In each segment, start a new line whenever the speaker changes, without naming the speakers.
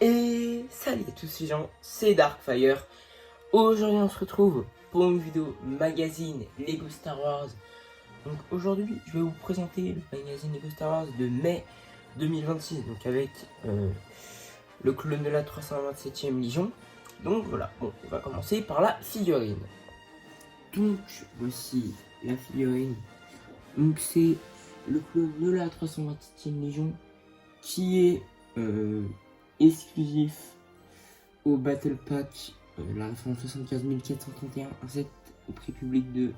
Et salut à tous les gens, c'est Darkfire. Aujourd'hui on se retrouve pour une vidéo magazine Lego Star Wars. Donc aujourd'hui je vais vous présenter le magazine Lego Star Wars de mai 2026. Donc avec le clone de la 327e Légion. Donc voilà, bon, on va commencer par la figurine. Donc voici la figurine. Donc c'est le clone de la 327e Légion qui est exclusif au Battle Pack, la référence 75 431, un set au prix public de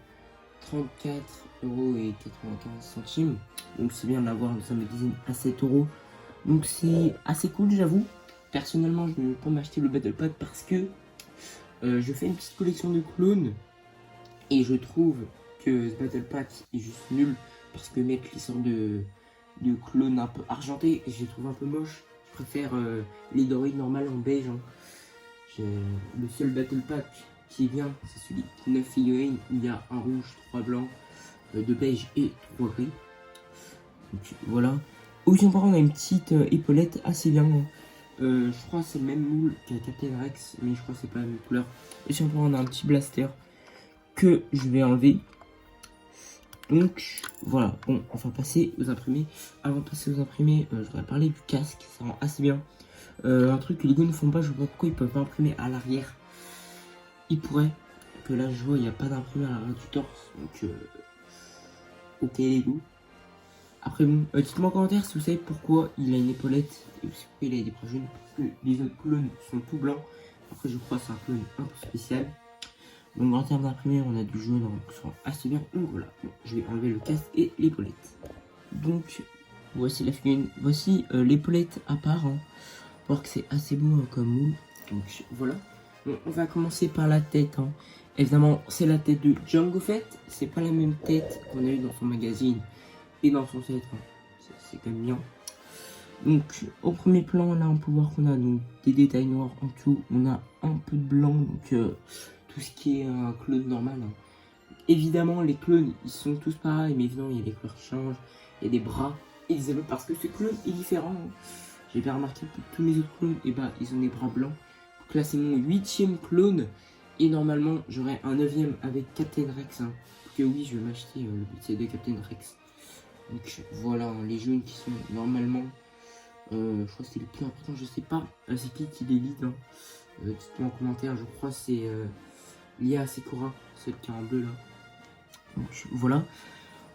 34,95€. Donc c'est bien d'avoir dans un magazine à 7€. Donc c'est assez cool, j'avoue. Personnellement, je ne vais pas m'acheter le Battle Pack parce que je fais une petite collection de clones et je trouve que ce Battle Pack est juste nul parce que mettre les sortes de clones un peu argentés, je les trouve un peu moches. Je préfère les droïdes normales en beige. Hein. Le seul Battle Pack qui est bien, c'est celui qui 9 figurines. Il y a un rouge, 3 blancs, 2 beige et 3 gris. Donc voilà. Aussi on a une petite épaulette assez bien. Hein. Je crois que c'est le même moule qu'à Captain Rex, mais je crois que c'est pas la même couleur. Aussi on a un petit blaster que je vais enlever. Donc voilà, bon, on va passer aux imprimés. Avant de passer aux imprimés, je voudrais parler du casque, ça rend assez bien. Un truc que les gars ne font pas, je vois pas pourquoi ils peuvent pas imprimer à l'arrière. Ils pourraient, que là je vois il n'y a pas d'imprimé à l'arrière du torse, donc ok les goûts. Après bon, dites-moi en commentaire si vous savez pourquoi il a une épaulette et aussi pourquoi il a des bras jaunes, parce que les autres clones sont tout blancs. Après je crois que c'est un clone un peu spécial. Donc en termes d'imprimé, on a du jaune, donc ça rend assez bien. Donc voilà, bon, je vais enlever le casque et l'épaulette. Donc voici la figurine, voici l'épaulette à part. Hein. Voir que c'est assez beau comme moule. Donc voilà, bon, on va commencer par la tête. Hein. Évidemment, c'est la tête de Jango Fett. C'est pas la même tête qu'on a eu dans son magazine et dans son set. Hein. C'est quand même bien. Donc au premier plan, là on peut voir qu'on a donc des détails noirs en dessous. On a un peu de blanc, donc tout ce qui est un clone normal. Hein. Évidemment, les clones, ils sont tous pareils, mais évidemment, il y a des couleurs qui changent, il y a des bras et des ailes, parce que ce clone est différent. Hein. J'ai bien remarqué que tous mes autres clones, et bah, ils ont des bras blancs. Donc là, c'est mon 8e clone, et normalement, j'aurai un 9e avec Captain Rex. Hein. Donc oui, je vais m'acheter le budget de Captain Rex. Donc voilà, hein, les jaunes qui sont normalement, je crois que c'est le plus important, je sais pas, c'est qui les lead. Hein. Dites-moi en commentaire, je crois que c'est lié à Sekura, celle qui est en bleu là. Donc voilà.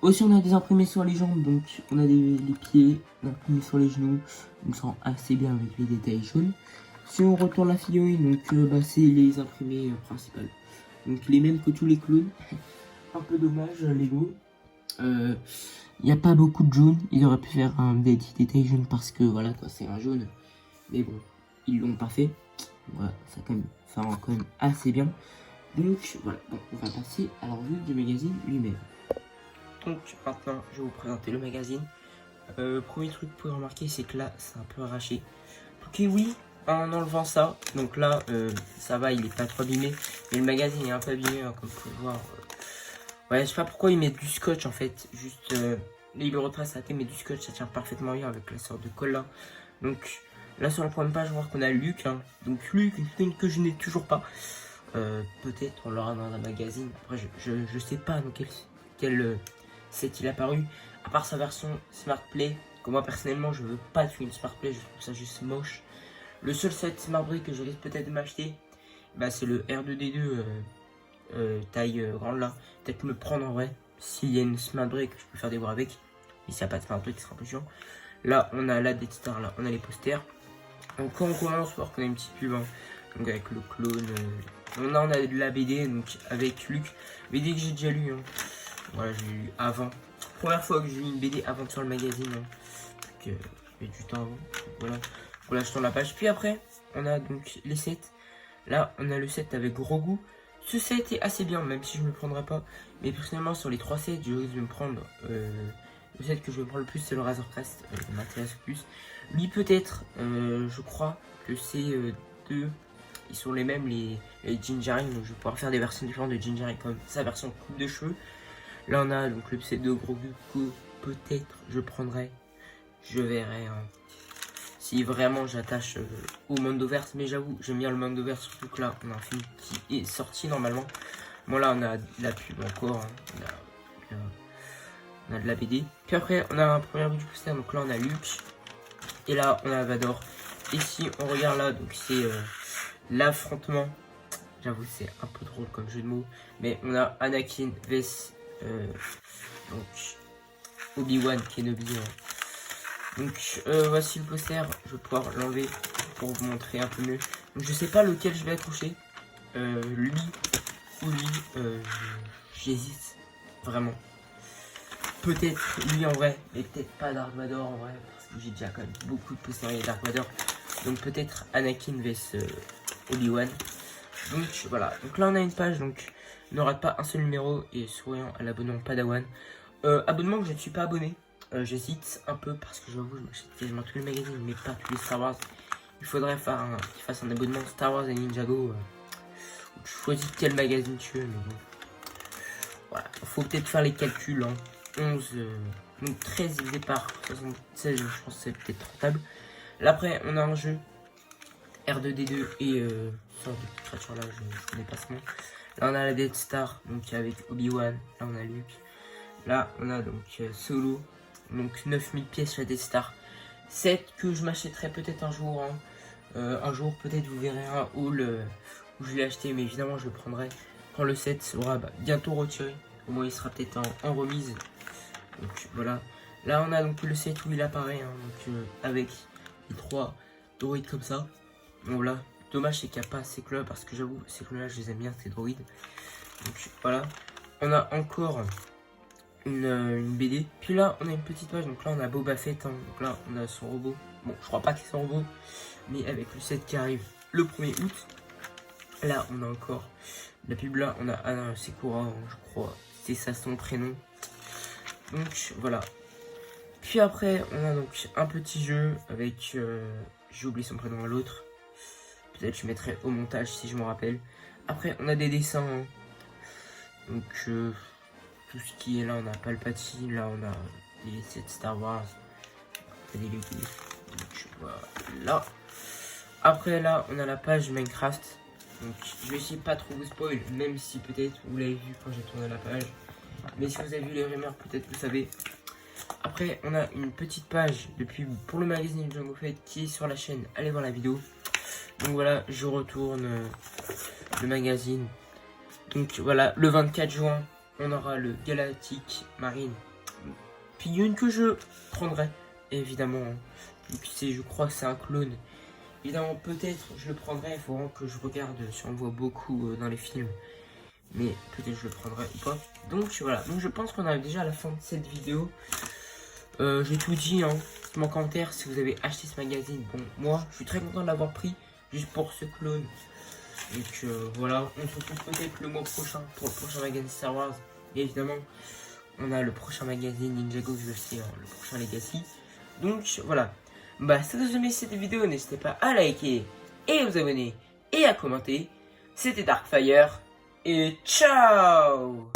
Aussi on a des imprimés sur les jambes, donc on a les pieds imprimés sur les genoux, donc ça rend assez bien avec les détails jaunes. Si on retourne la figurine, donc bah, c'est les imprimés principales. Donc les mêmes que tous les clones. Un peu dommage Lego. Il n'y a pas beaucoup de jaune, ils auraient pu faire des petits détails jaunes parce que voilà quoi, c'est un jaune. Mais bon, ils l'ont pas fait. Voilà, ça rend quand même assez bien. Donc voilà, bon, on va passer à la revue du magazine lui-même. Donc maintenant, je vais vous présenter le magazine. Premier truc que vous pouvez remarquer, c'est que là, c'est un peu arraché. Ok, oui, en enlevant ça, donc là, ça va, il est pas trop abîmé. Mais le magazine est un peu abîmé, hein, comme vous pouvez voir. Ouais, je sais pas pourquoi ils mettent du scotch en fait. Juste, il le retrace à thé, mais du scotch, ça tient parfaitement bien avec la sorte de colle là. Donc là, sur la première page, on voit qu'on a Luke. Hein. Donc Luke, une figurine que je n'ai toujours pas. Peut-être on l'aura dans un magazine. Après, je sais pas dans quel set il apparu. À part sa version Smart Play, que moi personnellement je veux pas de une Smart Play, je trouve ça juste moche. Le seul set Smart Play que je risque peut-être de m'acheter, bah, c'est le R2D2 taille grande là. Peut-être me prendre en vrai. S'il y a une Smart Break, je peux faire des voix avec. Mais s'il n'y a pas de Smart Break, ce sera un peu chiant. Là, on a la Death Star, là, on a les posters. Donc quand on commence, on va voir qu'on a une petite pub. Hein. Donc avec le clone. On a de la BD, donc avec Luke. BD que j'ai déjà lu. Hein. Voilà, j'ai lu avant. Première fois que j'ai lu une BD avant sur le magazine. Hein. Donc il y a du temps avant. Voilà. Voilà, je tourne la page. Puis après, on a donc les sets. Là, on a le set avec Grogu. Ce set est assez bien, même si je ne me prendrai pas. Mais personnellement, sur les 3 sets, je vais me prendre. Le set que je vais prendre le plus, c'est le Razor Crest. Il m'intéresse le plus. Lui, peut-être, je crois que c'est deux. Ils sont les mêmes, les Gingerine. Donc, je vais pouvoir faire des versions différentes de Gingerine, comme sa version coupe de cheveux. Là, on a donc le set de Grogu que peut-être je prendrai. Je verrai. Hein. si vraiment j'attache au Mandoverse. Mais j'avoue, j'aime bien le Mandoverse, surtout que là, on a un film qui est sorti normalement. Bon, là, on a de la pub encore. Hein. On a de la BD. Puis après, on a un premier bout du poster. Donc là, on a Luke. Et là, on a Vador. Et si on regarde là, donc c'est l'affrontement. J'avoue, c'est un peu drôle comme jeu de mots. Mais on a Anakin vs donc Obi-Wan Kenobi. Donc voici le poster. Je vais pouvoir l'enlever pour vous montrer un peu mieux. Donc je sais pas lequel je vais accrocher. Lui ou lui. J'hésite vraiment. Peut-être lui en vrai, mais peut-être pas Dark Vador en vrai. Parce que j'ai déjà quand même beaucoup de posters de Dark Vador. Donc peut-être Anakin vs Obi-Wan. Donc voilà, donc là on a une page, donc ne rate pas un seul numéro et souriant à l'abonnement Padawan. Abonnement que je ne suis pas abonné, j'hésite un peu parce que j'avoue je m'achète quasiment tous les magazines mais pas tous les Star Wars. Il faudrait faire qu'il fasse un abonnement Star Wars et Ninjago où tu choisis quel magazine tu veux, mais bon. Voilà, faut peut-être faire les calculs, hein. donc 13 divisé par 76, je pense que c'est peut-être rentable. Là après on a un jeu R2D2 et sorte de petite créature là, je connais pas ce nom. Là on a la Death Star, donc avec Obi-Wan, là on a Luke. Là on a donc Solo, donc 9000 pièces la Death Star. 7 que je m'achèterai peut-être un jour. Hein. Un jour peut-être vous verrez un haul où je l'ai acheté, mais évidemment je le prendrai quand le set sera bientôt retiré. Au moins il sera peut-être en remise. Donc voilà. Là on a donc le set où il apparaît, hein, donc, avec les 3 droïdes comme ça. Bon là, dommage c'est qu'il n'y a pas ces clés parce que j'avoue ces clés là je les aime bien, ces droïdes. Donc voilà, on a encore une BD. Puis là on a une petite page, donc là on a Boba Fett, hein. Donc là on a son robot. Bon je crois pas que c'est son robot, mais avec le set qui arrive le 1er août. Là on a encore la pub, là on a Anna Sekura, hein, je crois, c'est ça son prénom. Donc voilà. Puis après on a donc un petit jeu avec, j'ai oublié son prénom à l'autre. Peut-être je mettrai au montage si je me rappelle. Après on a des dessins. Hein. Donc tout ce qui est là, on a Palpatine, là on a des sets Star Wars. Des Lego. Donc voilà. Après là on a la page Minecraft. Donc je vais essayer de pas trop vous spoil, même si peut-être vous l'avez vu quand j'ai tourné la page. Mais si vous avez vu les rumeurs, peut-être vous savez. Après on a une petite page de pub pour le magazine Django Fett qui est sur la chaîne. Allez voir la vidéo. Donc voilà, je retourne le magazine. Donc voilà, le 24 juin, on aura le Galactic Marine. Puis une que je prendrai, évidemment. Je crois que c'est un clone. Évidemment, peut-être je le prendrai. Il faut vraiment que je regarde si on le voit beaucoup dans les films. Mais peut-être je le prendrai ou pas. Donc voilà, donc je pense qu'on arrive déjà à la fin de cette vidéo. J'ai tout dit, hein. Mon commentaire si vous avez acheté ce magazine. Bon, moi, je suis très content de l'avoir pris. Juste pour ce clone. Donc voilà, on se retrouve peut-être le mois prochain pour le prochain magazine Star Wars. Et évidemment, on a le prochain magazine Ninjago, je sais, hein, le prochain Legacy. Donc voilà. Bah, si vous avez aimé cette vidéo, n'hésitez pas à liker et à vous abonner et à commenter. C'était Darkfire et ciao!